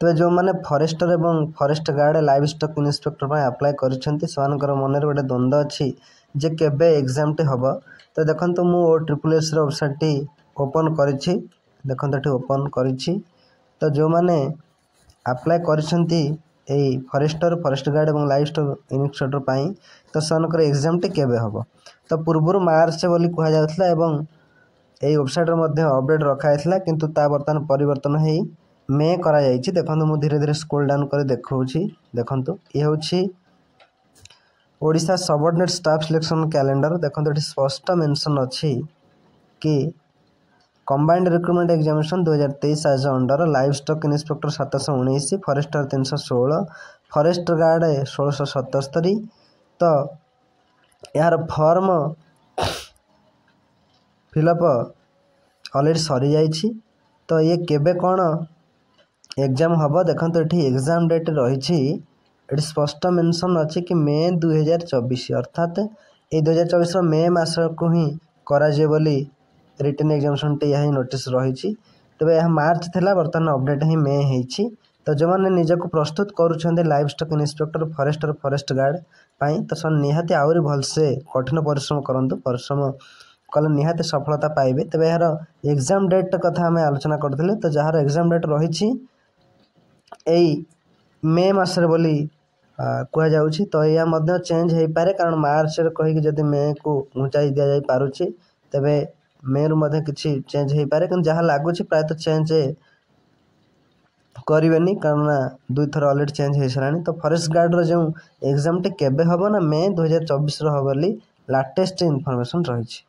तेज जो मैंने फॉरेस्टर एवं forest guard live stock inspector apply कर मन गोटे द्वंद्व अच्छी जे केबे एग्जाम टी हम। तो देखो मु OSSS वेबसाइट टी ओपन करी देखो ओपन करी। तो जो मैंने अप्लाई करिसेंती फॉरेस्टर फॉरेस्ट गार्ड और लाइव स्टॉक इन्स्पेक्टर तो से एग्जाम टी केबे हम। तो पूर्व मार्च बोली कहुला एवं यही वेबसाइट अपडेट रखाई किंतु ता बर्तमान परिवर्तन हो मे करा जायछि। देखंतु मु धीरे धीरे स्क्रॉल डाउन कर देखौछि। देखंतु ये होछि Odisha subordinate staff selection calendar. देखंतु एठी स्पष्ट मेंशन अछि कि combined recruitment examination 2023 as under livestock inspector 719 forester 316 forest guard 1677। तो यार फॉर्म फिलअप ऑलरेडी सरी जाइछि। तो ये केबे कौन एग्जाम हम देखो। ये एग्जाम डेट रही स्पष्ट मेंशन अच्छी कि मे 2024 अर्थात ये 2024 मे मास को ही कराजे बोली रिटन एग्जामिनेशन टी यही नोटिस रही। तेज यह मार्च थिला बर्तमान अपडेट ही मे होती। तो जो मैंने निजक प्रस्तुत करुँच livestock inspector forester forest guard तो सर निहाती आहरी भलसे कठिन परिश्रम करूँ। परिश्रम कले निहाती सफलता पाइबे। तेज यार एग्जाम डेट कथा आम आलोचना करते। तो जार एग्जाम डेट रही मे मासरे बोली कहुच्छी। तो यह चेंज हो पारे कारण मार्च कहीकि जदि मे को घुंचाई दि जा पारुछि तेबे मे रु किसी चेंज हो पारे कि जहाँ लगुच प्रायतः चेंज करेनि कारण 2 थर अलरेडी चेंज हो सारा। तो फॉरेस्ट गार्ड जो एग्जाम टी केबे हम ना मे 2024 हम बोली लाटेस्ट इनफॉरमेशन रही।